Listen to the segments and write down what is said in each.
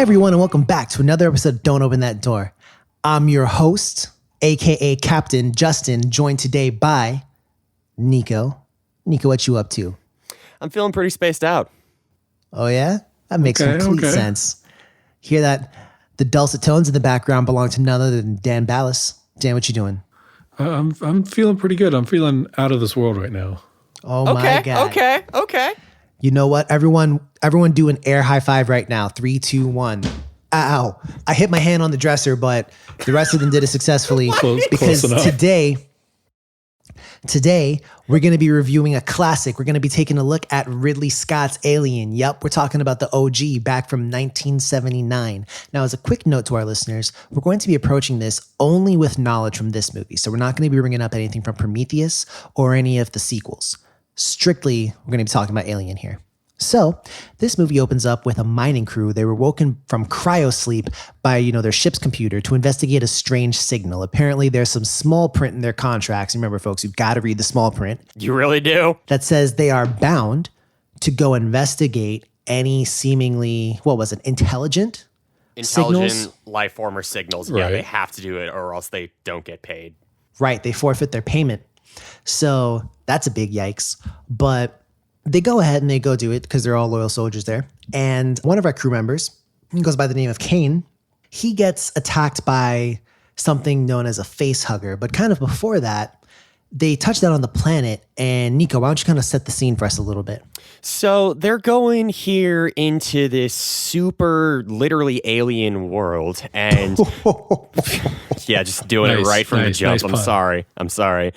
everyone, and welcome back to another episode of Don't Open That Door. I'm your host, aka Captain Justin, joined today by Nico. Nico, what you up to? I'm feeling pretty spaced out. Oh yeah? That makes complete sense. Hear that? The dulcet tones in the background belong to none other than Dan Ballas. Dan, what you doing? I'm feeling pretty good. I'm feeling out of this world right now. Oh my God. Okay. You know what? Everyone do an air high five right now. 3, 2, 1. Ow. I hit my hand on the dresser, but the rest of them did it successfully. Because today we're going to be reviewing a classic. We're going to be taking a look at Ridley Scott's Alien. Yep, we're talking about the OG back from 1979. Now, as a quick note to our listeners, we're going to be approaching this only with knowledge from this movie. So we're not going to be bringing up anything from Prometheus or any of the sequels. Strictly, we're going to be talking about Alien here. So this movie opens up with a mining crew. They were woken from cryosleep by, their ship's computer to investigate a strange signal. Apparently there's some small print in their contracts. Remember, folks, you've got to read the small print. You really do. That says they are bound to go investigate any seemingly, intelligent signals? Life form or signals. Right. Yeah, they have to do it or else they don't get paid. Right, they forfeit their payment. So that's a big yikes. But they go ahead and they go do it because they're all loyal soldiers there. And one of our crew members, he goes by the name of Kane, he gets attacked by something known as a face hugger. But kind of before that, they touch down on the planet. And Nico, why don't you kind of set the scene for us a little bit? So they're going here into this super literally alien world. And yeah, just doing it right from the jump. I'm sorry.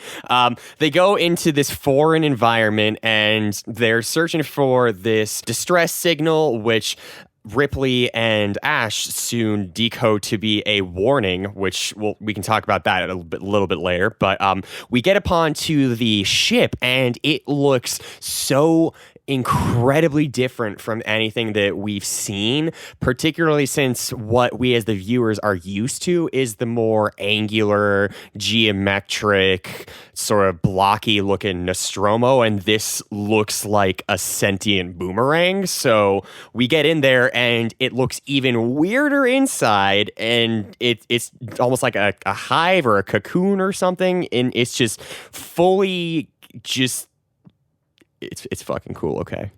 They go into this foreign environment and they're searching for this distress signal, which Ripley and Ash soon decode to be a warning, which we can talk about that a little bit later. But we get upon to the ship and it looks so incredibly different from anything that we've seen, particularly since what we as the viewers are used to is the more angular, geometric, sort of blocky looking Nostromo, and this looks like a sentient boomerang. So we get in there and it looks even weirder inside, and it's almost like a hive or a cocoon or something, and it's just fully just It's fucking cool, okay?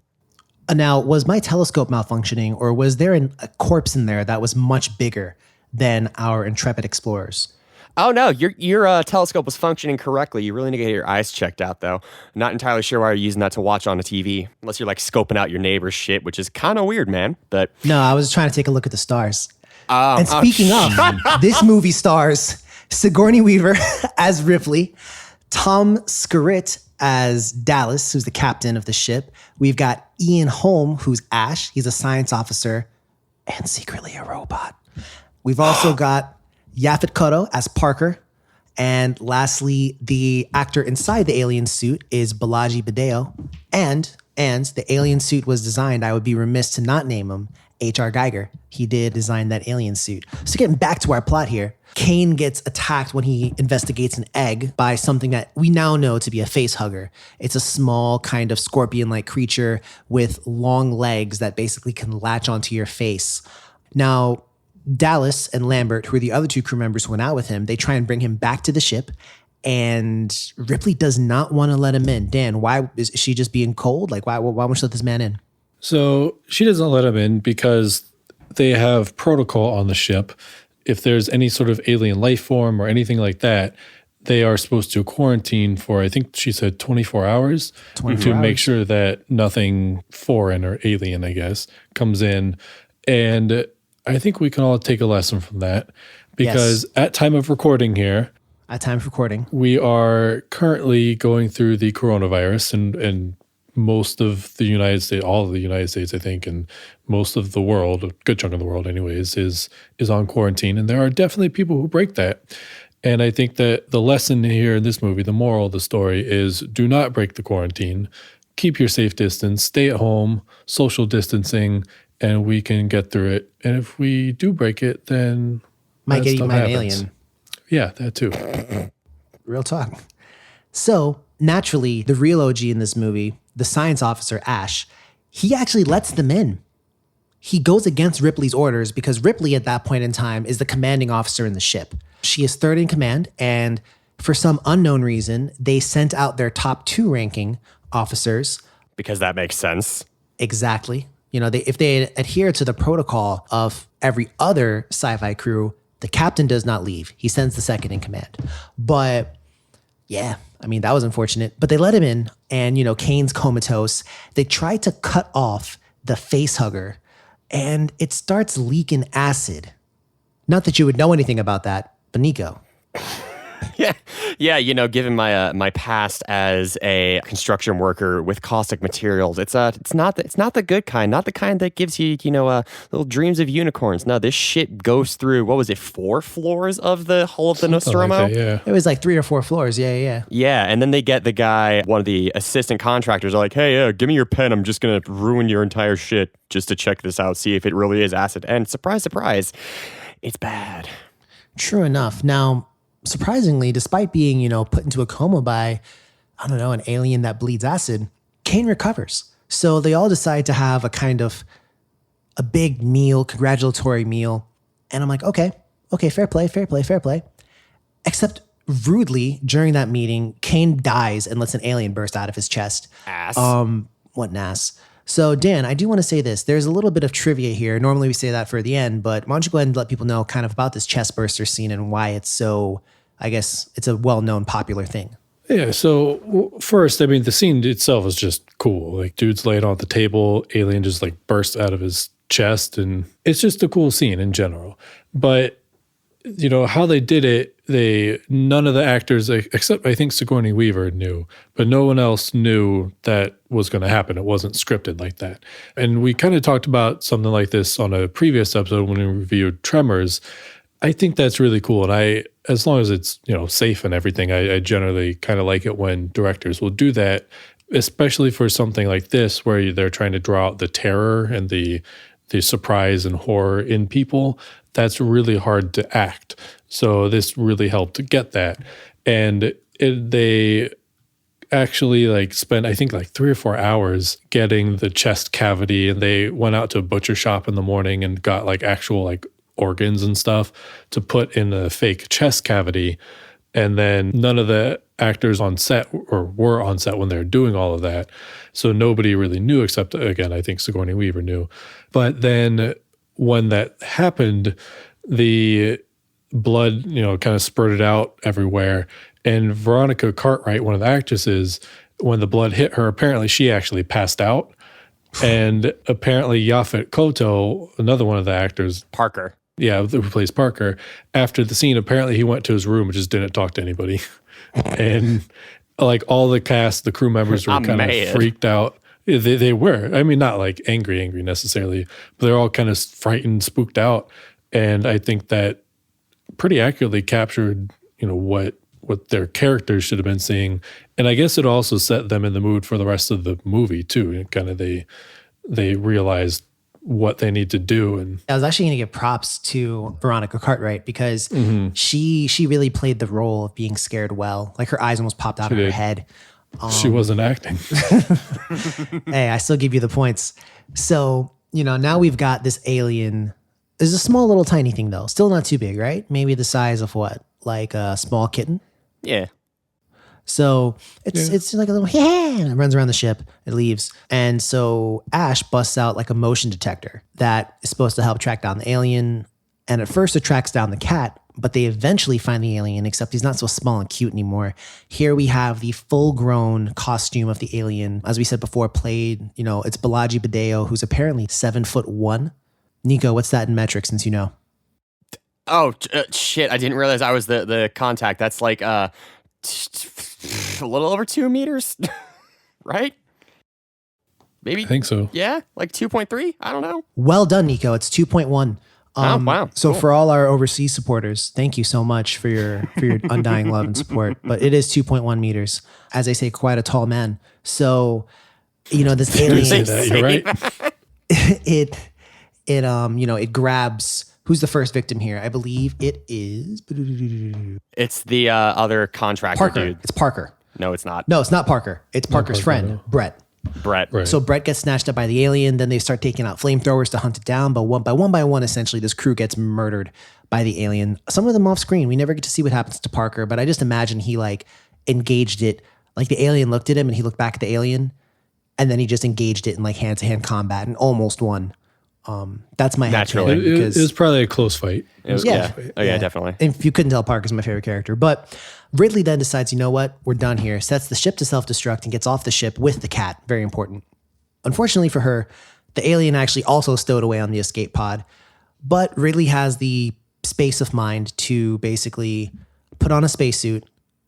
Now, was my telescope malfunctioning, or was there a corpse in there that was much bigger than our intrepid explorers? Oh, no, your telescope was functioning correctly. You really need to get your eyes checked out, though. Not entirely sure why you're using that to watch on a TV, unless you're, scoping out your neighbor's shit, which is kind of weird, man. But no, I was trying to take a look at the stars. And speaking of, this movie stars Sigourney Weaver as Ripley, Tom Skerritt as Dallas, who's the captain of the ship. We've got Ian Holm, who's Ash. He's a science officer and secretly a robot. We've also got Yaphet Kotto as Parker. And lastly, the actor inside the alien suit is Balaji Badeo. And the alien suit was designed, I would be remiss to not name him, H.R. Geiger. He did design that alien suit. So getting back to our plot here, Kane gets attacked when he investigates an egg by something that we now know to be a face hugger. It's a small kind of scorpion-like creature with long legs that basically can latch onto your face. Now, Dallas and Lambert, who are the other two crew members who went out with him, they try and bring him back to the ship, and Ripley does not want to let him in. Dan, why is she just being cold? Why won't she let this man in? So she doesn't let him in because they have protocol on the ship. If there's any sort of alien life form or anything like that, they are supposed to quarantine for, I think she said 24 hours to make sure that nothing foreign or alien, I guess, comes in. And I think we can all take a lesson from that because at time of recording here, we are currently going through the coronavirus and most of the United States, all of the United States, I think, and most of the world, a good chunk of the world anyways, is on quarantine. And there are definitely people who break that. And I think that the lesson here in this movie, the moral of the story is do not break the quarantine. Keep your safe distance, stay at home, social distancing, and we can get through it. And if we do break it, then might get eaten by an alien. Yeah, that too. Real talk. So naturally, the real OG in this movie, the science officer, Ash, he actually lets them in. He goes against Ripley's orders because Ripley at that point in time is the commanding officer in the ship. She is third in command, and for some unknown reason, they sent out their top 2 ranking officers. Because that makes sense. Exactly. If they adhere to the protocol of every other sci-fi crew, the captain does not leave. He sends the second in command. But yeah, that was unfortunate. But they let him in, and, Kane's comatose. They tried to cut off the face hugger, and it starts leaking acid. Not that you would know anything about that, but Nico. Yeah. Given my past as a construction worker with caustic materials, it's not the good kind, not the kind that gives you little dreams of unicorns. No, this shit goes through, what was it, 4 floors of the hull of the Nostromo? Like that, yeah. It was like 3 or 4 floors. Yeah. Yeah, and then they get the guy, one of the assistant contractors, are like, hey, give me your pen. I'm just gonna ruin your entire shit just to check this out, see if it really is acid. And surprise, surprise, it's bad. True enough. Now, surprisingly, despite being, put into a coma by, an alien that bleeds acid, Kane recovers. So they all decide to have a big meal, congratulatory meal. And I'm like, okay, fair play. Except rudely, during that meeting, Kane dies and lets an alien burst out of his chest. Ass. What an ass. So, Dan, I do want to say this. There's a little bit of trivia here. Normally we say that for the end, but why don't you go ahead and let people know kind of about this chestburster scene and why it's so, I guess, it's a well-known, popular thing. Yeah, so first, the scene itself is just cool. Like, dude's laying on the table, alien just like bursts out of his chest, and it's just a cool scene in general. But, how they did it, none of the actors, except I think Sigourney Weaver knew, but no one else knew that was going to happen. It wasn't scripted like that. And we kind of talked about something like this on a previous episode when we reviewed Tremors. I think that's really cool. And as long as it's, safe and everything, I generally kind of like it when directors will do that, especially for something like this, where they're trying to draw out the terror and the surprise and horror in people. That's really hard to act. So this really helped to get that. And they actually spent, I think, 3 or 4 hours getting the chest cavity, and they went out to a butcher shop in the morning and got actual organs and stuff to put in a fake chest cavity. And then none of the actors on set or were on set when they were doing all of that. So nobody really knew, except, again, I think Sigourney Weaver knew. But then when that happened, the blood, kind of spurted out everywhere. And Veronica Cartwright, one of the actresses, when the blood hit her, apparently she actually passed out. And apparently Yaphet Kotto, another one of the actors, Parker. Yeah, who plays Parker. After the scene, apparently he went to his room and just didn't talk to anybody. And all the cast, the crew members were kind of freaked out. They were. Not angry necessarily, but they're all kind of frightened, spooked out. And I think that pretty accurately captured, what their characters should have been seeing. And I guess it also set them in the mood for the rest of the movie too. And kind of they realized what they need to do. And I was actually going to give props to Veronica Cartwright because she really played the role of being scared well. Her eyes almost popped out of her head. She wasn't acting. Hey, I still give you the points. So, now we've got this alien. It's a small little tiny thing though. Still not too big, right? Maybe the size of what? Like a small kitten? Yeah. So it's like a little, and it runs around the ship, it leaves. And so Ash busts out a motion detector that is supposed to help track down the alien. And at first it tracks down the cat, but they eventually find the alien, except he's not so small and cute anymore. Here we have the full-grown costume of the alien. As we said before, played, it's Balaji Badeo, who's apparently 7'1". Nico, what's that in metric, since you know? Oh, shit. I didn't realize I was the contact. That's a little over 2 meters, right? Maybe. I think so. Yeah, 2.3. I don't know. Well done, Nico. It's 2.1. Wow. So cool. For all our overseas supporters, thank you so much for your undying love and support. But it is 2.1 meters. As I say, quite a tall man. So, this alien, you're right. it grabs. Who's the first victim here? I believe it is. It's the other contractor Parker. dude. It's Parker. No, it's not. No, it's not Parker. It's Parker's friend, Brett. Brett. Right. So Brett gets snatched up by the alien. Then they start taking out flamethrowers to hunt it down. But one by one, essentially, this crew gets murdered by the alien. Some of them off screen. We never get to see what happens to Parker. But I just imagine he like engaged it. Like the alien looked at him and he looked back at the alien. And then he just engaged it in like hand-to-hand combat and almost won. That's my Naturally. head. It was probably a close fight. It was, Yeah. Oh, yeah, definitely. If you couldn't tell, Parker's my favorite character. But Ridley then decides, you know what? We're done here. Sets the ship to self-destruct and gets off the ship with the cat. Very important. Unfortunately for her, the alien actually also stowed away on the escape pod. But Ridley has the space of mind to basically put on a spacesuit.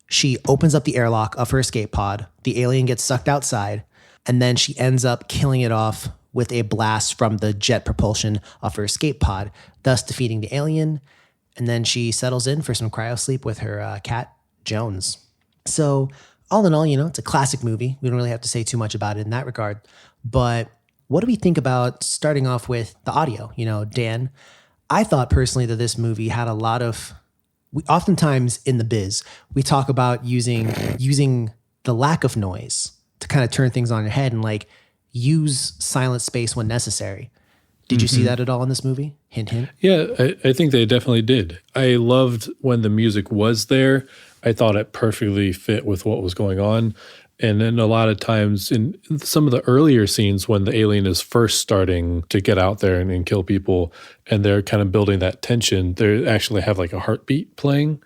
She opens up the airlock of her escape pod. The alien gets sucked outside. And then she ends up killing it off with a blast from the jet propulsion of her escape pod, thus defeating the alien. And then she settles in for some cryosleep with her cat, Jones. So all in all, it's a classic movie. We don't really have to say too much about it in that regard. But what do we think about starting off with the audio? Dan, I thought personally that this movie had a lot of, oftentimes in the biz, we talk about using the lack of noise to kind of turn things on your head and like use silent space when necessary. Did you see that at all in this movie? Hint, hint. Yeah, I think they definitely did. I loved when the music was there. I thought it perfectly fit with what was going on. And then a lot of times in some of the earlier scenes when the alien is first starting to get out there and kill people and they're kind of building that tension, they actually have like a heartbeat playing.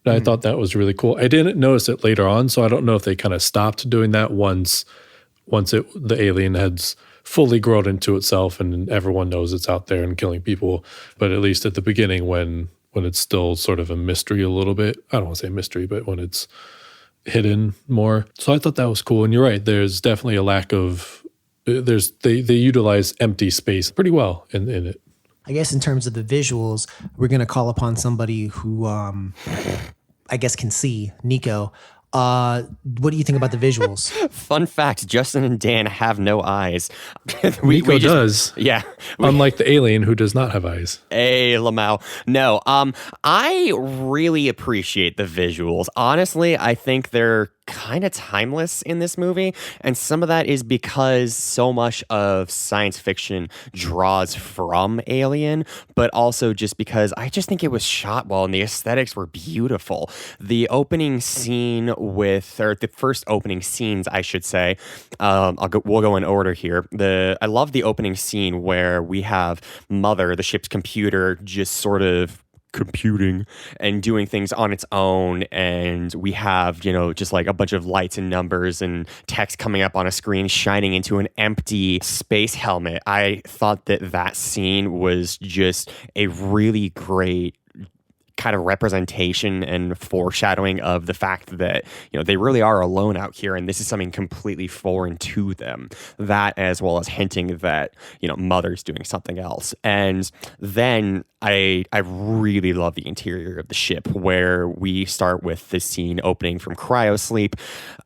And I thought that was really cool. I didn't notice it later on, so I don't know if they kind of stopped doing that once the alien has fully grown into itself and everyone knows it's out there and killing people. But at least at the beginning when it's still sort of a mystery a little bit, I don't want to say mystery, but when it's hidden more. So I thought that was cool. And you're right, there's definitely a lack of, they utilize empty space pretty well in it. I guess in terms of the visuals, we're going to call upon somebody who I guess can see, Nico. What do you think about the visuals? Fun fact, Justin and Dan have no eyes. Nico does. Yeah. Unlike the alien who does not have eyes. Hey, Lamau. No, I really appreciate the visuals. Honestly, I think they're kind of timeless in this movie, and some of that is because so much of science fiction draws from Alien, but also just because I just think it was shot well and the aesthetics were beautiful. The opening scene or the first opening scenes, I should say, we'll go in order here. I love the opening scene where we have Mother, the ship's computer, just sort of computing and doing things on its own, and we have just like a bunch of lights and numbers and text coming up on a screen shining into an empty space helmet. I thought that scene was just a really great kind of representation and foreshadowing of the fact that they really are alone out here and this is something completely foreign to them. That, as well as hinting that Mother's doing something else. And then I really love the interior of the ship, where we start with the scene opening from cryosleep.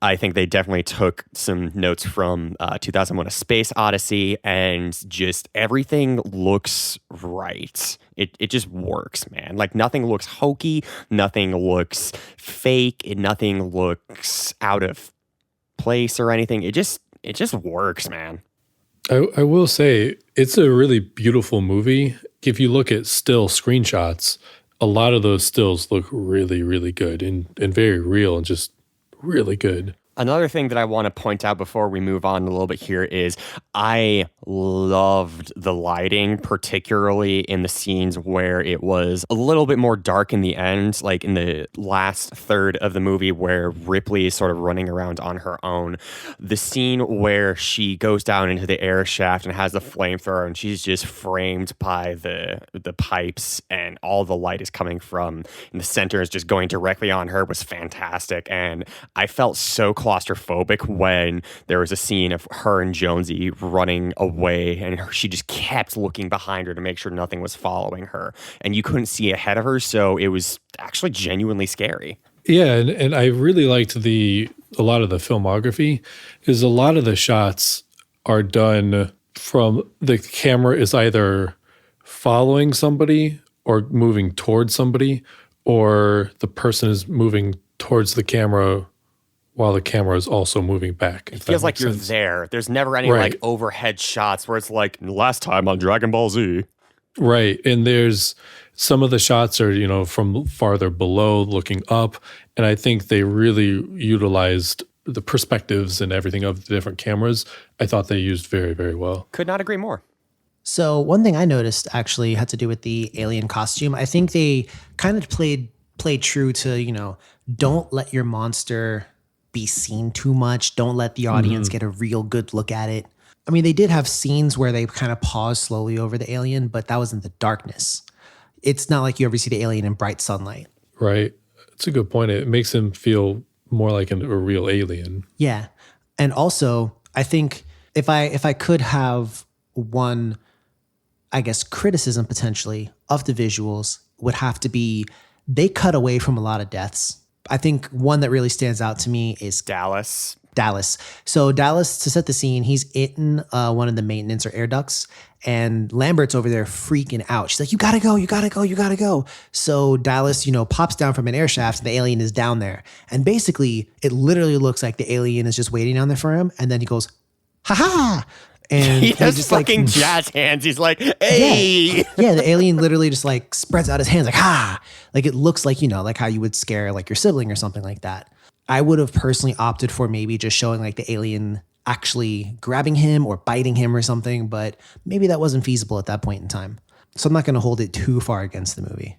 I think they definitely took some notes from 2001: A Space Odyssey, and just everything looks right. It just works, man. Like nothing looks hokey, nothing looks fake, nothing looks out of place or anything. It just works, man. I will say it's a really beautiful movie. If you look at still screenshots, a lot of those stills look really, really good and very real and just really good. Another thing that I want to point out before we move on a little bit here is I loved the lighting, particularly in the scenes where it was a little bit more dark in the end, like in the last third of the movie where Ripley is sort of running around on her own. The scene where she goes down into the air shaft and has the flamethrower and she's just framed by the pipes and all the light is coming from in the center is just going directly on her was fantastic. And I felt so claustrophobic when there was a scene of her and Jonesy running away and she just kept looking behind her to make sure nothing was following her and you couldn't see ahead of her, so it was actually genuinely scary. Yeah, and I really liked a lot of the filmography, is a lot of the shots are done from the camera is either following somebody or moving towards somebody, or the person is moving towards the camera while the camera is also moving back. It feels like you're there. There's never any like overhead shots where it's like last time on Dragon Ball Z. Right. And there's some of the shots are, from farther below looking up. And I think they really utilized the perspectives and everything of the different cameras. I thought they used very, very well. Could not agree more. So one thing I noticed actually had to do with the alien costume. I think they kind of played true to, don't let your monster be seen too much. Don't let the audience get a real good look at it. I mean, they did have scenes where they kind of paused slowly over the alien, but that was in the darkness. It's not like you ever see the alien in bright sunlight. Right. That's a good point. It makes him feel more like a real alien. Yeah. And also, I think if I could have one, I guess, criticism potentially of the visuals would have to be they cut away from a lot of deaths. I think one that really stands out to me is Dallas. So Dallas, to set the scene, he's in one of the maintenance or air ducts, and Lambert's over there freaking out. She's like, you gotta go. So Dallas, pops down from an air shaft, and the alien is down there. And basically, it literally looks like the alien is just waiting down there for him, and then he goes, ha ha! And he has just fucking jazz hands. He's like, hey. Yeah, the alien literally just like spreads out his hands like, ha! Like it looks like, like how you would scare like your sibling or something like that. I would have personally opted for maybe just showing like the alien actually grabbing him or biting him or something, but maybe that wasn't feasible at that point in time. So I'm not going to hold it too far against the movie.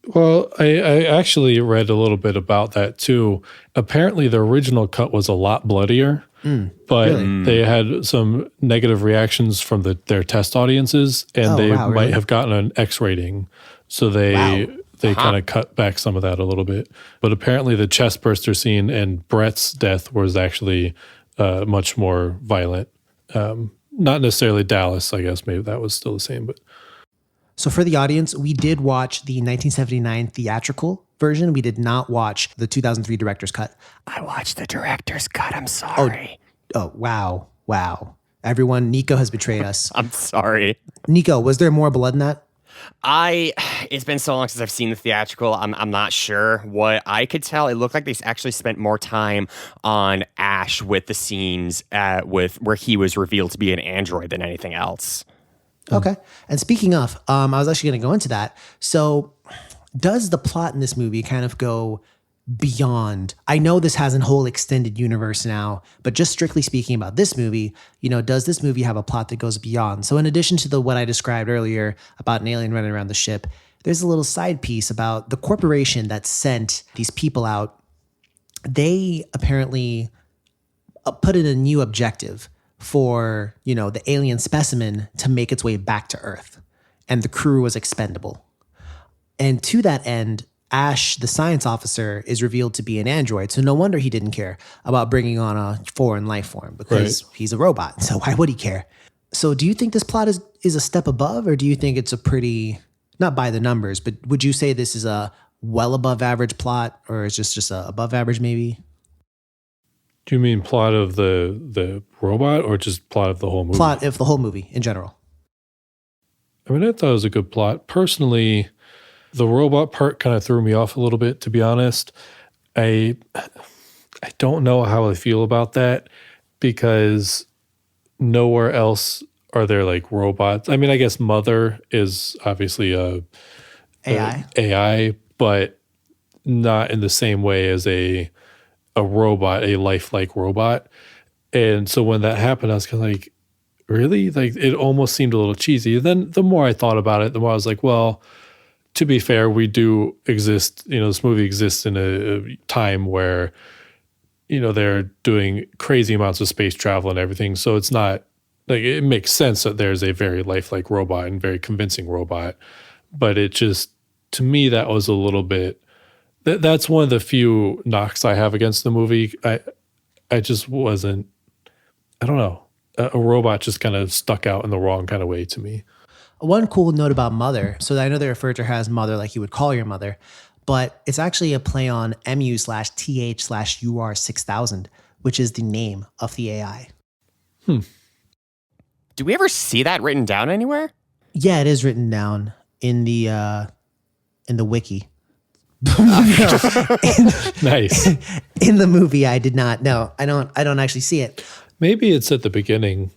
Well, I actually read a little bit about that too. Apparently the original cut was a lot bloodier, but they had some negative reactions from their test audiences, and might have gotten an X rating. So they kind of cut back some of that a little bit. But apparently the chestburster scene and Brett's death was actually much more violent. Not necessarily Dallas, I guess. Maybe that was still the same. But so for the audience, we did watch the 1979 theatrical version. We did not watch the 2003 director's cut. I watched the director's cut. I'm sorry. Oh, wow. Everyone, Nico has betrayed us. I'm sorry. Nico, was there more blood in that? It's been so long since I've seen the theatrical. I'm not sure. What I could tell, it looked like they actually spent more time on Ash with the scenes with where he was revealed to be an android than anything else. Okay. And speaking of, I was actually going to go into that. So does the plot in this movie kind of go beyond? I know this has a whole extended universe now, but just strictly speaking about this movie, does this movie have a plot that goes beyond? So in addition to what I described earlier about an alien running around the ship, there's a little side piece about the corporation that sent these people out. They apparently put in a new objective for, the alien specimen to make its way back to Earth, and the crew was expendable. And to that end, Ash, the science officer, is revealed to be an android. So no wonder he didn't care about bringing on a foreign life form, because he's a robot. So why would he care? So do you think this plot is a step above, or do you think it's a pretty, not by the numbers, but would you say this is a well above average plot, or is just a above average maybe? Do you mean plot of the robot, or just plot of the whole movie? Plot of the whole movie in general. I mean, I thought it was a good plot. Personally, the robot part kind of threw me off a little bit, to be honest. I don't know how I feel about that, because nowhere else are there like robots. I mean, I guess Mother is obviously AI, but not in the same way as a robot, a lifelike robot. And so when that happened, I was kind of like, really? Like, it almost seemed a little cheesy. And then the more I thought about it, the more I was like, well, to be fair, we do exist, this movie exists in a time where, they're doing crazy amounts of space travel and everything. So it's not like, it makes sense that there's a very lifelike robot and very convincing robot. But it just, to me, that was a little bit, that's one of the few knocks I have against the movie. I just wasn't, I don't know. A robot just kind of stuck out in the wrong kind of way to me. One cool note about Mother. So I know they refer to her as Mother like you would call your mother, but it's actually a play on MU/TH/UR6000, which is the name of the AI. Do we ever see that written down anywhere? Yeah, it is written down in the wiki. Nice. In the movie, I did not. No, I don't actually see it. Maybe it's at the beginning.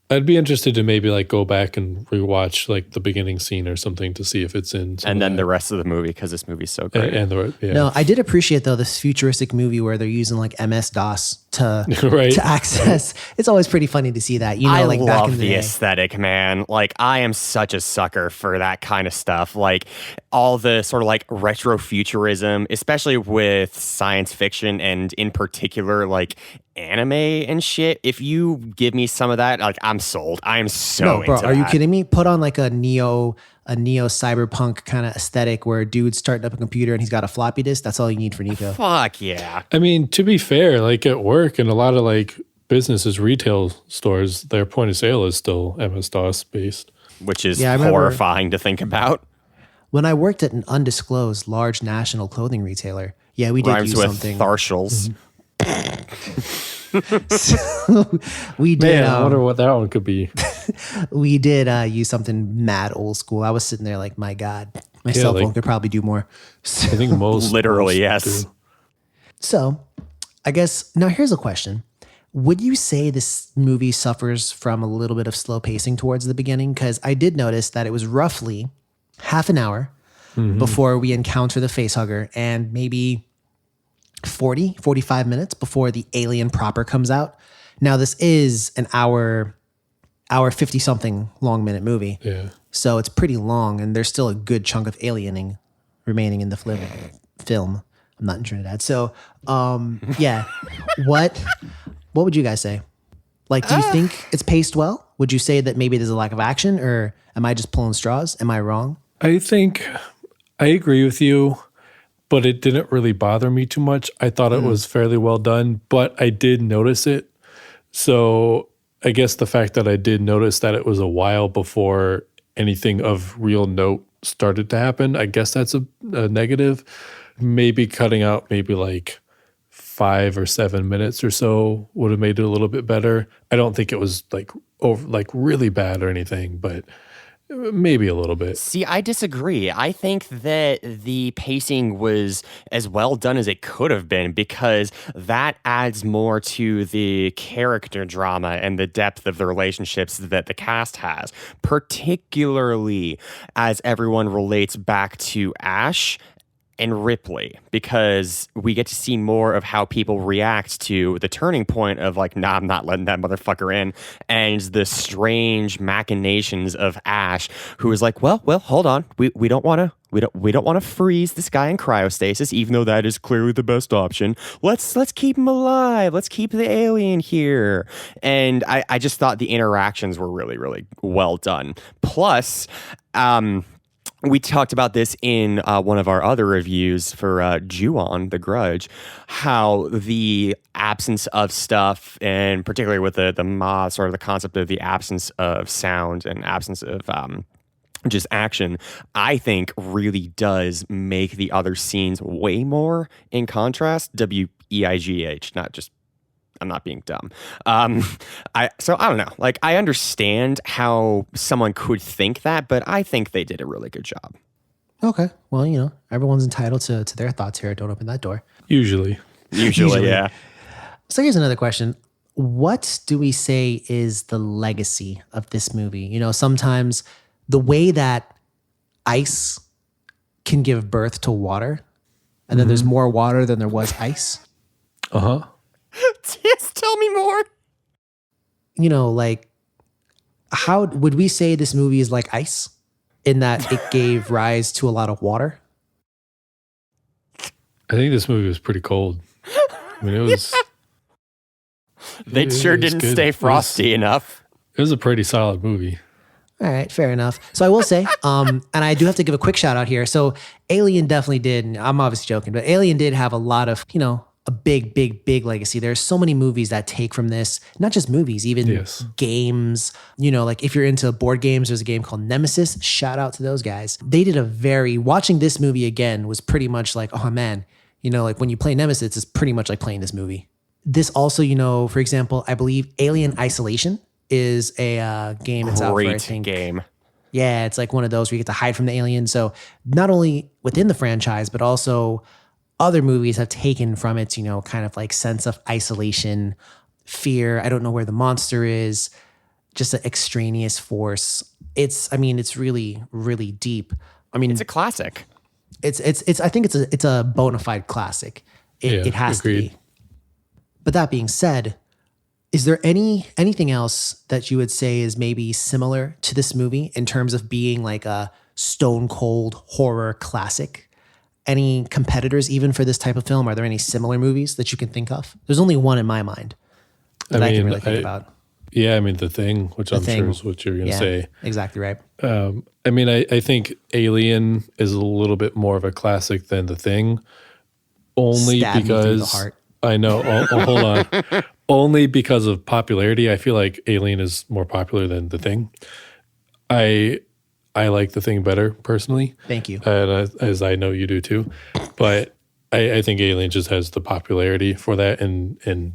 I'd be interested to maybe like go back and rewatch like the beginning scene or something to see if it's in. And then the rest of the movie, because this movie's so great. No, I did appreciate though this futuristic movie where they're using like MS-DOS to to access. It's always pretty funny to see that. You know, I like love back in the day. aesthetic, man. Like I am such a sucker for that kind of stuff. Like all the sort of like retro futurism, especially with science fiction and in particular like anime and shit. If you give me some of that, like I'm sold. I am so bro, into are that. you kidding me? Put on like a neo cyberpunk kind of aesthetic where a dude's starting up a computer and he's got a floppy disk. That's all you need for Nico. Fuck yeah. I mean, to be fair, like at work and a lot of like businesses, retail stores, their point of sale is still MS-DOS based. Which is horrifying to think about. When I worked at an undisclosed large national clothing retailer, yeah, we did Rhymes use with something. Tharshals. So we did. Man, I wonder what that one could be. We did use something mad old school. I was sitting there like, my God, my cell phone could probably do more. I think most Literally, yes. do. So I guess now here's a question. Would you say this movie suffers from a little bit of slow pacing towards the beginning? Because I did notice that it was roughly half an hour before we encounter the facehugger and maybe 45 minutes before the alien proper comes out. Now, this is an hour 50 something long minute movie. Yeah. So it's pretty long and there's still a good chunk of aliening remaining in the film. I'm not in Trinidad. So, yeah. What would you guys say? Like, do you think it's paced well? Would you say that maybe there's a lack of action or am I just pulling straws? Am I wrong? I think I agree with you, but it didn't really bother me too much. I thought it was fairly well done, but I did notice it. So I guess the fact that I did notice that it was a while before anything of real note started to happen, I guess that's a negative. Maybe cutting out maybe like 5 or 7 minutes or so would have made it a little bit better. I don't think it was like really bad or anything, but maybe a little bit. See, I disagree. I think that the pacing was as well done as it could have been because that adds more to the character drama and the depth of the relationships that the cast has, particularly as everyone relates back to Ash and Ripley, because we get to see more of how people react to the turning point of like, nah, I'm not letting that motherfucker in, and the strange machinations of Ash, who is like, well, hold on, we don't want to freeze this guy in cryostasis, even though that is clearly the best option. Let's keep him alive. Let's keep the alien here. And I just thought the interactions were really, really well done. Plus, we talked about this in one of our other reviews for Ju-on, The Grudge, how the absence of stuff, and particularly with the sort of the concept of the absence of sound and absence of just action, I think really does make the other scenes way more in contrast. WEIGH, not just, I'm not being dumb. I don't know. Like, I understand how someone could think that, but I think they did a really good job. Okay. Well, you know, everyone's entitled to their thoughts here. Don't open that door. Usually, yeah. So here's another question. What do we say is the legacy of this movie? You know, sometimes the way that ice can give birth to water, and then there's more water than there was ice. Uh-huh. Yes, tell me more. You know, like, how would we say this movie is like ice in that it gave rise to a lot of water? I think this movie was pretty cold. I mean, it was. They sure didn't stay frosty enough. It was a pretty solid movie. All right, fair enough. So I will say, and I do have to give a quick shout out here. So Alien definitely did, and I'm obviously joking, but Alien did have a lot of, you know, a big legacy. There's so many movies that take from this, not just movies, even games. You know, like if you're into board games, there's a game called Nemesis. Shout out to those guys. They did watching this movie again was pretty much like, oh man, you know, like when you play Nemesis, it's pretty much like playing this movie. This also, you know, for example, I believe Alien Isolation is a game. It's out for, I think, game. Yeah, it's like one of those where you get to hide from the alien. So not only within the franchise, but also other movies have taken from its, kind of like sense of isolation, fear. I don't know where the monster is, just an extraneous force. It's really, really deep. I mean, It's a classic. I think it's a bona fide classic. It has agreed. to be. But that being said, is there anything else that you would say is maybe similar to this movie in terms of being like a stone cold horror classic? Any competitors even for this type of film? Are there any similar movies that you can think of? There's only one in my mind that I can really think about. Yeah, I mean, The Thing, which I'm sure is what you're going to say. Exactly right. I think Alien is a little bit more of a classic than The Thing, only Stab me through the because heart. I know. Hold on. Only because of popularity. I feel like Alien is more popular than The Thing. I like The Thing better personally. Thank you. And as I know you do too, but I think Alien just has the popularity for that, and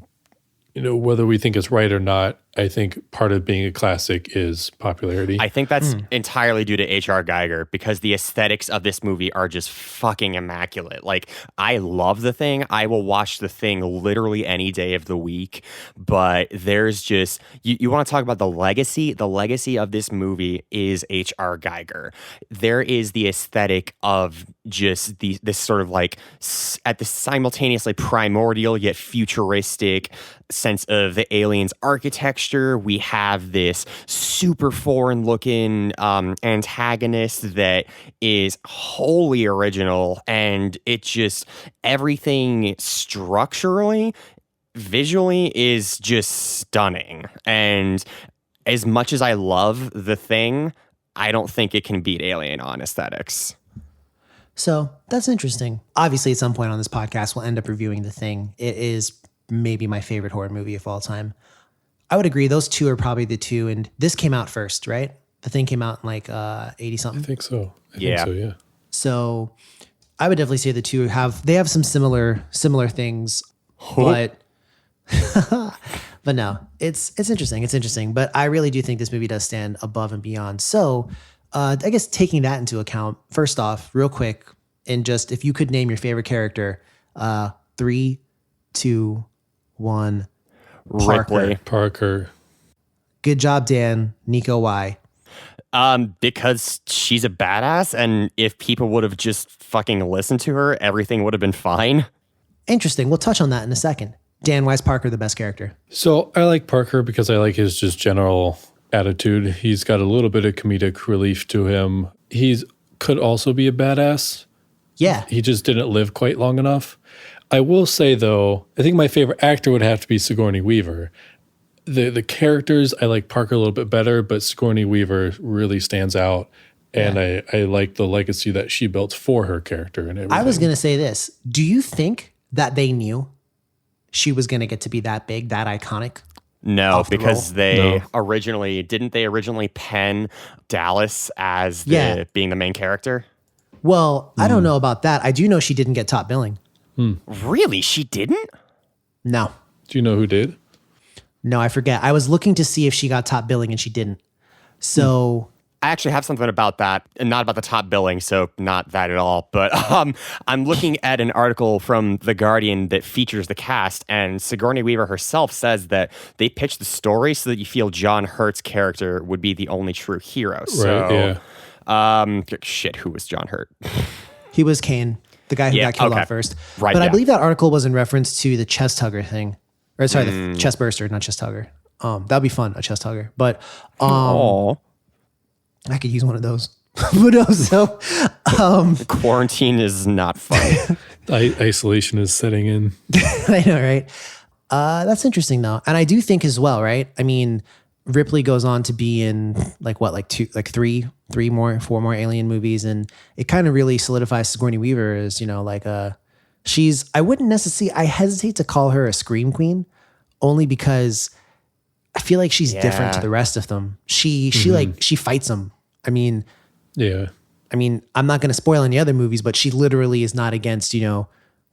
whether we think it's right or not, I think part of being a classic is popularity. I think that's entirely due to H.R. Geiger, because the aesthetics of this movie are just fucking immaculate. Like, I love The Thing. I will watch The Thing literally any day of the week. But there's just, you want to talk about the legacy? The legacy of this movie is H.R. Geiger. There is the aesthetic of just this sort of like at the simultaneously primordial yet futuristic sense of the alien's architecture. We have this super foreign looking antagonist that is wholly original, and it just, everything structurally, visually is just stunning. And as much as I love The Thing, I don't think it can beat Alien on aesthetics. So that's interesting. Obviously, at some point on this podcast, we'll end up reviewing The Thing. It is maybe my favorite horror movie of all time. I would agree. Those two are probably the two. And this came out first, right? The Thing came out in like 80 something. I think so. Yeah. So I would definitely say the two have some similar things, but no, it's interesting. It's interesting, but I really do think this movie does stand above and beyond. So I guess taking that into account, first off, real quick, and just if you could name your favorite character, 3, 2, 1. Parker. Good job, Dan. Nico, why? Because she's a badass, and if people would have just fucking listened to her, everything would have been fine. Interesting. We'll touch on that in a second. Dan, why is Parker the best character? So I like Parker because I like his just general attitude. He's got a little bit of comedic relief to him. He could also be a badass. Yeah. He just didn't live quite long enough. I will say, though, I think my favorite actor would have to be Sigourney Weaver. The characters, I like Parker a little bit better, but Sigourney Weaver really stands out. And I like the legacy that she built for her character and everything. I was going to say this. Do you think that they knew she was going to get to be that big, that iconic? No, because they originally pen Dallas as being the main character? Well, I don't know about that. I do know she didn't get top billing. Really? She didn't? No. Do you know who did? No, I forget. I was looking to see if she got top billing and she didn't. So I actually have something about that, and not about the top billing, so not that at all. But I'm looking at an article from The Guardian that features the cast, and Sigourney Weaver herself says that they pitched the story so that you feel John Hurt's character would be the only true hero. So, who was John Hurt? He was Kane, the guy who got killed off first. Right, but I believe that article was in reference to the chest hugger thing. Or sorry, the chestburster, not chest hugger. That'd be fun, a chest hugger. But I could use one of those. But also, quarantine is not fun. Isolation is setting in. I know, right? That's interesting though. And I do think as well, right? I mean, Ripley goes on to be in three more, 4 more Alien movies. And it kind of really solidifies Sigourney Weaver as, I hesitate to call her a scream queen only because I feel like she's different to the rest of them. She fights them. I mean, I'm not going to spoil any other movies, but she literally is not against,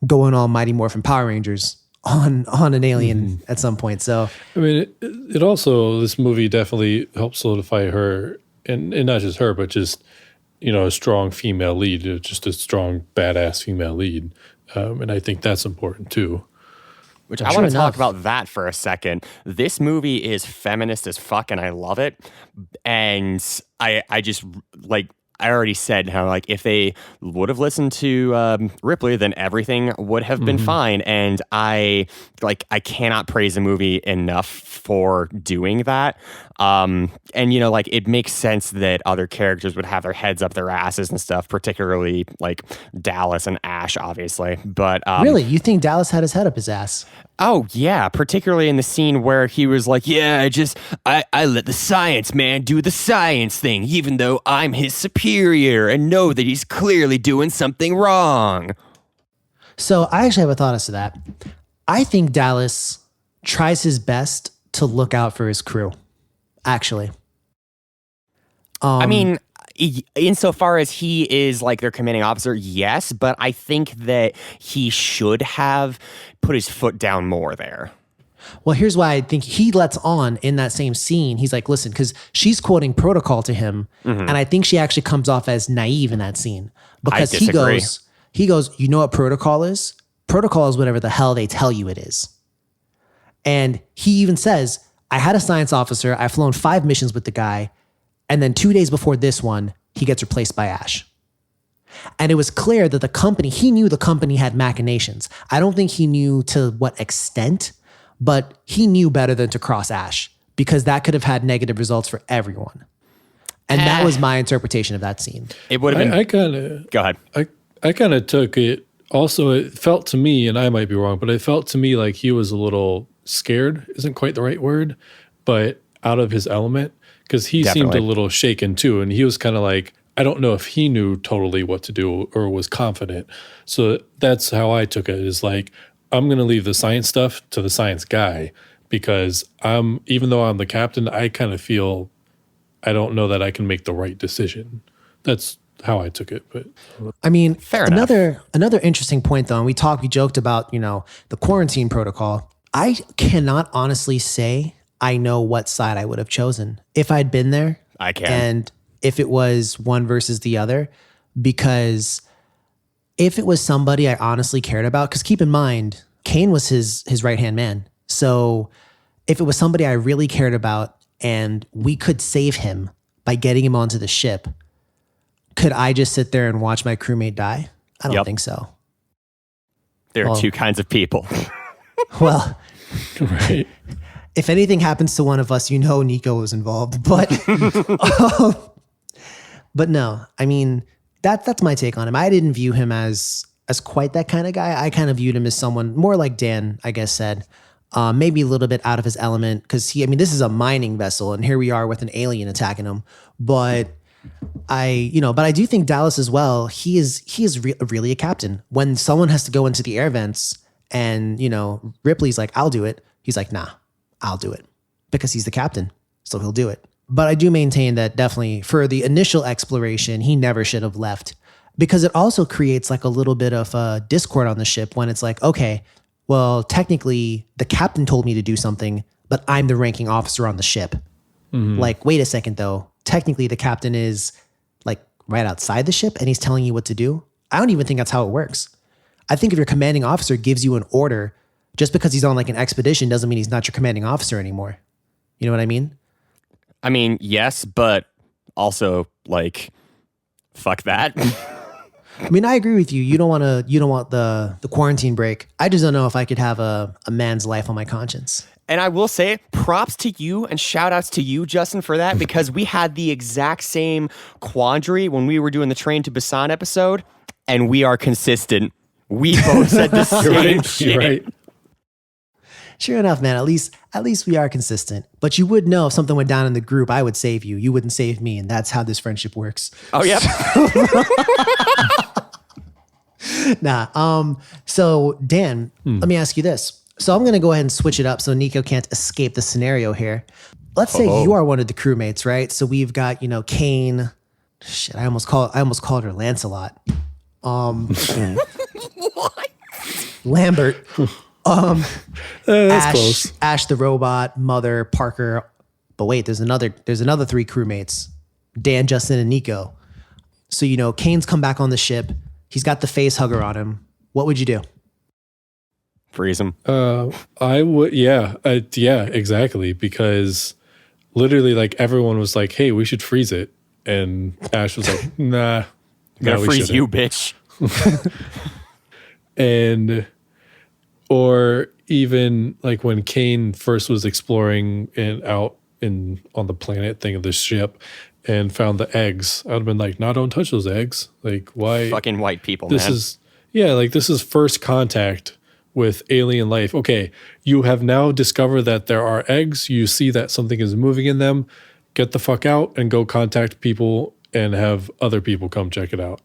going all Mighty Morphin Power Rangers on an alien at some point. So, I mean, it also, this movie definitely helps solidify her and not just her, but just, a strong female lead, just a strong, badass female lead. And I think that's important too. Which I want to talk about that for a second. This movie is feminist as fuck, and I love it. And I just like, I already said how, like, if they would have listened to Ripley, then everything would have been fine. And I cannot praise the movie enough for doing that. And, like, it makes sense that other characters would have their heads up their asses and stuff, particularly like Dallas and Ash, obviously. But really, you think Dallas had his head up his ass? Oh, yeah, particularly in the scene where he was like, yeah, I let the science man do the science thing, even though I'm his superior and know that he's clearly doing something wrong. So I actually have a thought as to that. I think Dallas tries his best to look out for his crew, actually. I mean, insofar as he is like their commanding officer, yes, but I think that he should have put his foot down more there. Well, here's why I think he lets on in that same scene. He's like, listen, because she's quoting protocol to him. And I think she actually comes off as naive in that scene because he goes, you know what protocol is? Protocol is whatever the hell they tell you it is. And he even says, I had a science officer. I've flown 5 missions with the guy. And then 2 days before this one, he gets replaced by Ash. And it was clear that he knew the company had machinations. I don't think he knew to what extent, but he knew better than to cross Ash because that could have had negative results for everyone. And that was my interpretation of that scene. It would have been. Go ahead. I kind of took it. Also, it felt to me, and I might be wrong, but it felt to me like he was a little scared, isn't quite the right word, but out of his element. Because he seemed a little shaken too. And he was kind of like, I don't know if he knew totally what to do or was confident. So that's how I took it, is like, I'm going to leave the science stuff to the science guy because even though I'm the captain, I kind of feel I don't know that I can make the right decision. That's how I took it. But I mean, fair enough. Another interesting point though, and we joked about, the quarantine protocol. I cannot honestly say I know what side I would have chosen if I'd been there. I can. And if it was one versus the other, because if it was somebody I honestly cared about, because keep in mind, Kane was his right-hand man. So if it was somebody I really cared about and we could save him by getting him onto the ship, could I just sit there and watch my crewmate die? I don't think so. There are two kinds of people. Well, right. If anything happens to one of us, Nico was involved. But but no, I mean, that's my take on him. I didn't view him as quite that kind of guy. I kind of viewed him as someone more like Dan, I guess, said. Maybe a little bit out of his element because this is a mining vessel and here we are with an alien attacking him. But I do think Dallas as well, he is really a captain. When someone has to go into the air vents and, Ripley's like, I'll do it. He's like, nah. I'll do it because he's the captain, so he'll do it. But I do maintain that definitely for the initial exploration, he never should have left because it also creates like a little bit of a discord on the ship when it's like, okay, well, technically the captain told me to do something, but I'm the ranking officer on the ship. Like, wait a second though. Technically the captain is like right outside the ship and he's telling you what to do. I don't even think that's how it works. I think if your commanding officer gives you an order, just because he's on like an expedition doesn't mean he's not your commanding officer anymore. You know what I mean? I mean, yes, but also like, fuck that. I mean, I agree with you. You don't want the quarantine break. I just don't know if I could have a man's life on my conscience. And I will say props to you and shout outs to you, Justin, for that, because we had the exact same quandary when we were doing the Train to Busan episode, and we are consistent. We both said the same shit. You're right. Sure enough, man. At least we are consistent. But you would know if something went down in the group, I would save you. You wouldn't save me, and that's how this friendship works. Oh, yep. Nah. So Dan, let me ask you this. So I'm gonna go ahead and switch it up so Nico can't escape the scenario here. Let's say you are one of the crewmates, right? So we've got Kane. Shit, I almost called her Lancelot. What? Lambert. That's close. Ash the robot, Mother, Parker. But wait, there's another 3 crewmates. Dan, Justin, and Nico. So, Kane's come back on the ship. He's got the face hugger on him. What would you do? Freeze him. I would, yeah, exactly. Because literally, like, everyone was like, "Hey, we should freeze it," and Ash was like, "Nah, gotta freeze you, bitch." And or even like when Kane first was exploring and out on the planet thing of the ship and found the eggs, I'd have been like, "No, don't touch those eggs. Like, why?" Fucking white people, this man. This is first contact with alien life. Okay, you have now discovered that there are eggs. You see that something is moving in them. Get the fuck out and go contact people and have other people come check it out.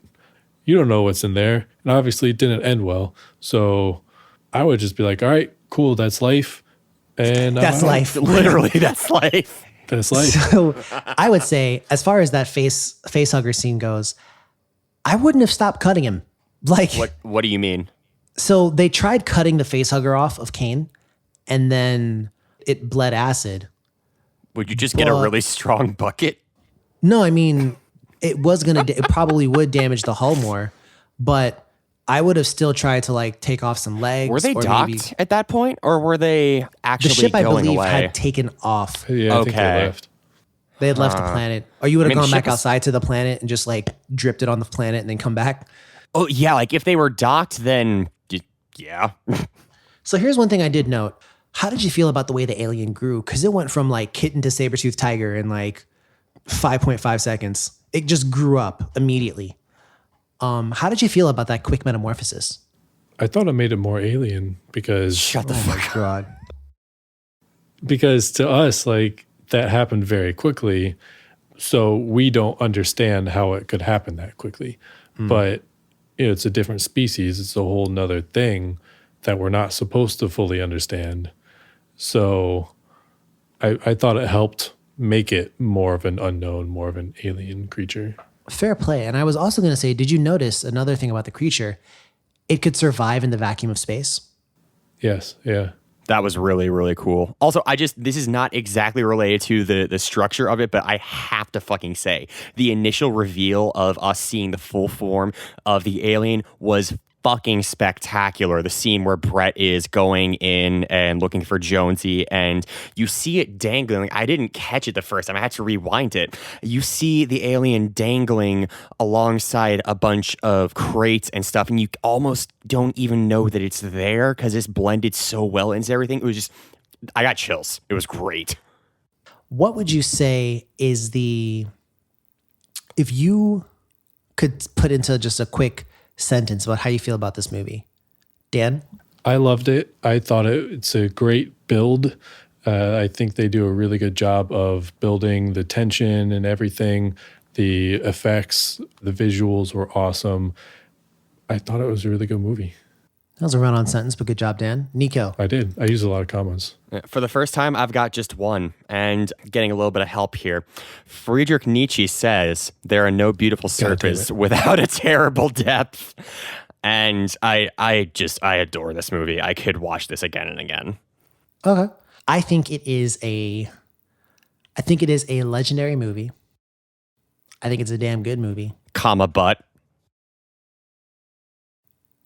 You don't know what's in there. And obviously it didn't end well. So I would just be like, all right, cool. That's life. And that's life. Literally, that's life. That's life. So I would say, as far as that face hugger scene goes, I wouldn't have stopped cutting him. Like, what do you mean? So they tried cutting the face hugger off of Kane, and then it bled acid. Would you just get a really strong bucket? No, I mean, it probably would damage the hull more, but I would have still tried to like take off some legs. Were they docked at that point, or were they actually the ship? Going I believe away? had taken off. Yeah, I think they left. They had left the planet, or you would have gone back outside to the planet and just like dripped it on the planet and then come back. Oh yeah, like if they were docked, then yeah. So here's one thing I did note. How did you feel about the way the alien grew? Because it went from like kitten to saber-toothed tiger in like 5.5 seconds. It just grew up immediately. How did you feel about that quick metamorphosis? I thought it made it more alien because Shut the fuck up. God. Because to us, like, that happened very quickly. So we don't understand how it could happen that quickly. But it's a different species. It's a whole nother thing that we're not supposed to fully understand. So I thought it helped make it more of an unknown, more of an alien creature. Fair play. And I was also going to say, did you notice another thing about the creature? It could survive in the vacuum of space. Yes, yeah. That was really, really cool. Also, this is not exactly related to the structure of it, but I have to fucking say, the initial reveal of us seeing the full form of the alien was fucking spectacular. The scene where Brett is going in and looking for Jonesy, and you see it dangling. Like, I didn't catch it the first time. I had to rewind it. You see the alien dangling alongside a bunch of crates and stuff, and you almost don't even know that it's there because it's blended so well into everything. It was just, I got chills. It was great. What would you say is if you could put into just a quick sentence about how you feel about this movie? Dan? I loved it. I thought it's a great build. I think they do a really good job of building the tension and everything. The effects, the visuals were awesome. I thought it was a really good movie. That was a run-on sentence, but good job, Dan. Nico? I did. I used a lot of commas. For the first time, I've got just one, and getting a little bit of help here. Friedrich Nietzsche says, there are no beautiful surfaces without a terrible depth. And I adore this movie. I could watch this again and again. Okay. I think it is a legendary movie. I think it's a damn good movie.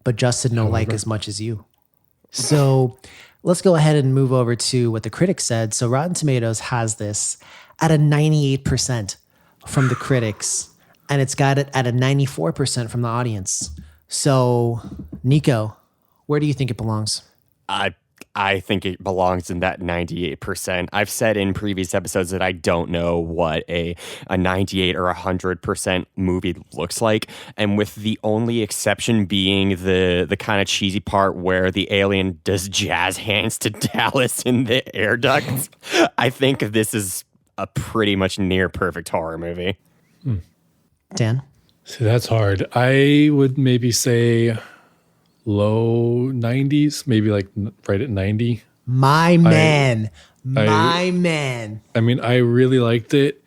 But Justin don't like as much as you. So let's go ahead and move over to what the critics said. So Rotten Tomatoes has this at a 98% from the critics, and it's got it at a 94% from the audience. So Nico, where do you think it belongs? I think it belongs in that 98%. I've said in previous episodes that I don't know what a 98 or 100% movie looks like. And with the only exception being the kind of cheesy part where the alien does jazz hands to Dallas in the air ducts, I think this is a pretty much near perfect horror movie. Dan? See, that's hard. I would maybe say low 90s, maybe like right at 90. My man. I mean, I really liked it.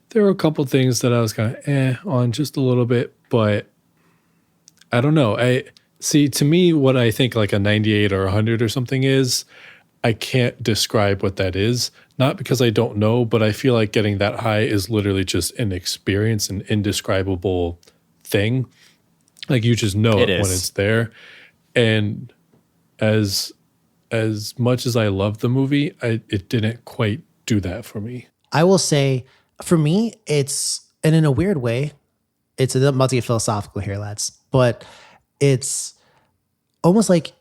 There were a couple things that I was kind of on just a little bit, but I don't know. To me, what I think like a 98 or 100 or something is, I can't describe what that is. Not because I don't know, but I feel like getting that high is literally just an experience, an indescribable thing. Like you just know it when it's there. And as much as I love the movie, it didn't quite do that for me. I will say, for me, and in a weird way, I'm about to get philosophical here, lads, but it's almost like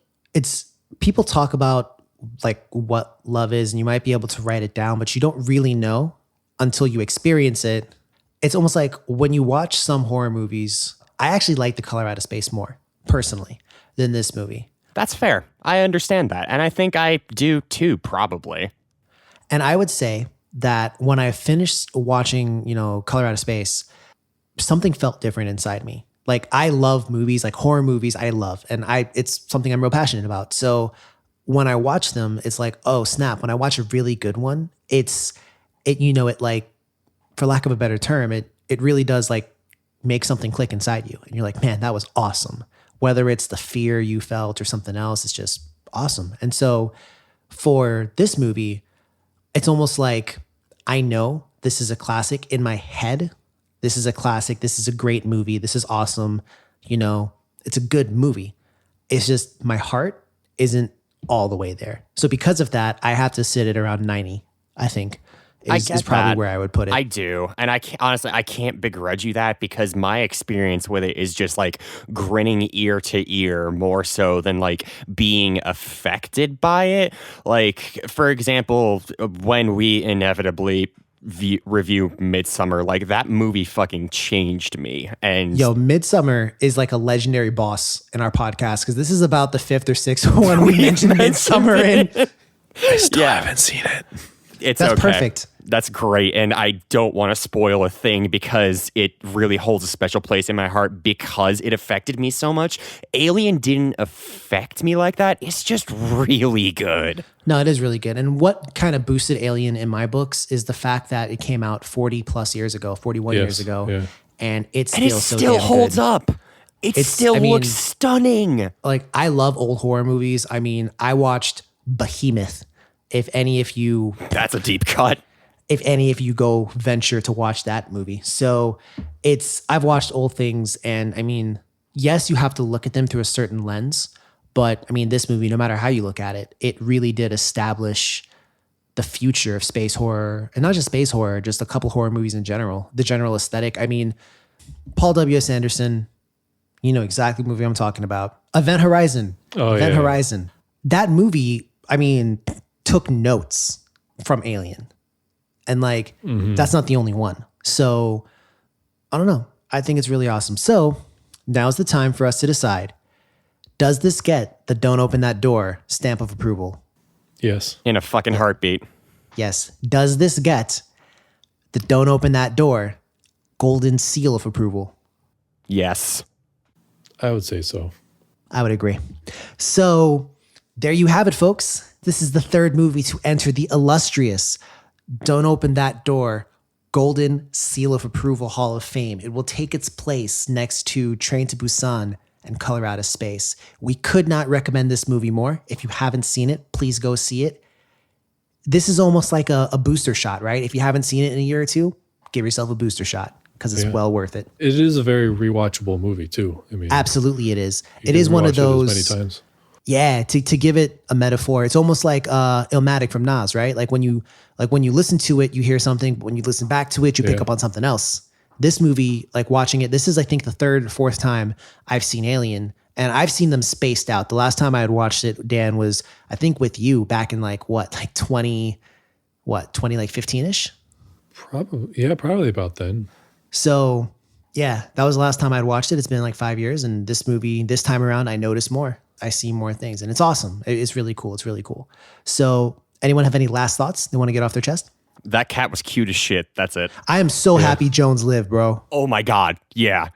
people talk about like what love is, and you might be able to write it down, but you don't really know until you experience it. It's almost like when you watch some horror movies, I actually like The Color Out of Space more, personally, than this movie. That's fair. I understand that. And I think I do too, probably. And I would say that when I finished watching, Color Out of Space, something felt different inside me. Like I love movies, like horror movies I love. And it's something I'm real passionate about. So when I watch them, it's like, oh snap. When I watch a really good one, it like, for lack of a better term, it really does like make something click inside you. And you're like, man, that was awesome. Whether it's the fear you felt or something else, it's just awesome. And so for this movie, it's almost like I know this is a classic in my head. This is a classic. This is a great movie. This is awesome. It's a good movie. It's just my heart isn't all the way there. So because of that, I have to sit at around 90, I think. Is probably where I would put it. I do. And I can't begrudge you that because my experience with it is just like grinning ear to ear more so than like being affected by it. Like, for example, when we inevitably review Midsommar, like that movie fucking changed me. And Midsommar is like a legendary boss in our podcast because this is about the fifth or sixth one we mentioned Midsommar in. I still haven't seen it. That's perfect. That's great. And I don't want to spoil a thing because it really holds a special place in my heart because it affected me so much. Alien didn't affect me like that. It's just really good. No, it is really good. And what kind of boosted Alien in my books is the fact that it came out 40 plus years ago, 41 years ago. Yeah. And it still holds up. It still looks stunning. Like, I love old horror movies. I mean, I watched Behemoth. If any of you... That's a deep cut. If any of you go venture to watch that movie. So I've watched old things, and I mean, yes, you have to look at them through a certain lens, but I mean, this movie, no matter how you look at it, it really did establish the future of space horror, and not just space horror, just a couple horror movies in general, the general aesthetic. I mean, Paul W.S. Anderson, you know exactly the movie I'm talking about. Event Horizon. Horizon. That movie, I mean, took notes from Alien. And like, that's not the only one. So I don't know. I think it's really awesome. So now's the time for us to decide, does this get the "don't open that door" stamp of approval? Yes. In a fucking heartbeat. Yes. Does this get the "don't open that door" golden seal of approval? Yes. I would say so. I would agree. So there you have it, folks. This is the third movie to enter the illustrious "Don't Open That Door" Golden Seal of Approval Hall of Fame. It will take its place next to Train to Busan and Color Out of Space. We could not recommend this movie more. If you haven't seen it, please go see it. This is almost like a booster shot, right? If you haven't seen it in a year or two, give yourself a booster shot because it's well worth it. It is a very rewatchable movie too. I mean, absolutely it is. It is one of those. Many times. Yeah, to give it a metaphor, it's almost like Illmatic from Nas, right? Like when you listen to it, you hear something, but when you listen back to it, you pick up on something else. This movie, like watching it, this is I think the third or fourth time I've seen Alien, and I've seen them spaced out. The last time I had watched it, Dan, was I think with you back in 2015-ish? Probably about then. So yeah, that was the last time I'd watched it. It's been like 5 years, and this movie, this time around, I noticed more. I see more things, and it's awesome. It's really cool. It's really cool. So anyone have any last thoughts they want to get off their chest? That cat was cute as shit. That's it. I am so happy Jones lived, bro. Oh my God. Yeah.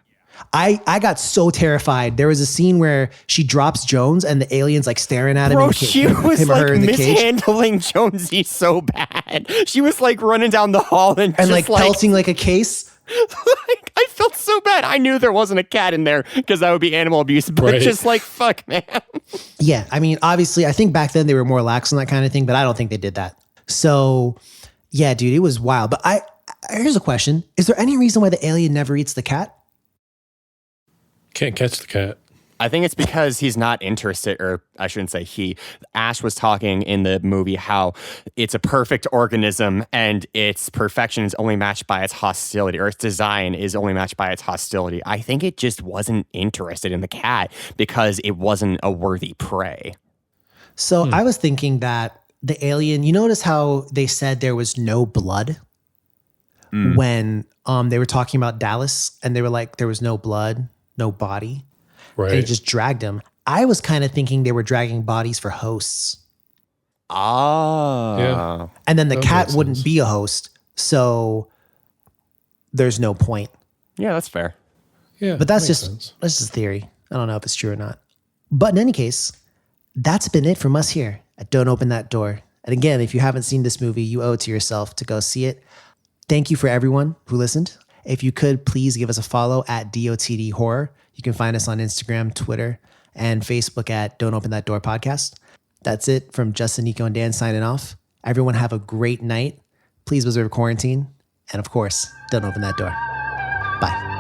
I got so terrified. There was a scene where she drops Jones and the alien's like staring at him. Bro, she was like mishandling Jonesy so bad. She was like running down the hall and like pelting like a case. Like, I felt so so bad. I knew there wasn't a cat in there because that would be animal abuse, but just like, fuck, man. Yeah, I mean, obviously, I think back then they were more lax on that kind of thing, but I don't think they did that. So, yeah, dude, it was wild. But here's a question. Is there any reason why the alien never eats the cat? Can't catch the cat. I think it's because he's not interested, or I shouldn't say he. Ash was talking in the movie how it's a perfect organism and its perfection is only matched by its hostility, or its design is only matched by its hostility. I think it just wasn't interested in the cat because it wasn't a worthy prey. So I was thinking that the alien, you notice how they said there was no blood when they were talking about Dallas, and they were like, there was no blood, no body. Right. They just dragged him. I was kind of thinking they were dragging bodies for hosts. Yeah. And then the cat wouldn't be a host, so there's no point. Yeah, that's fair. Yeah, but that's just theory. I don't know if it's true or not. But in any case, that's been it from us here at Don't Open That Door. And again, if you haven't seen this movie, you owe it to yourself to go see it. Thank you for everyone who listened. If you could, please give us a follow at DOTD Horror. You can find us on Instagram, Twitter, and Facebook at Don't Open That Door Podcast. That's it from Justin, Nico, and Dan signing off. Everyone have a great night. Please observe quarantine. And of course, don't open that door. Bye.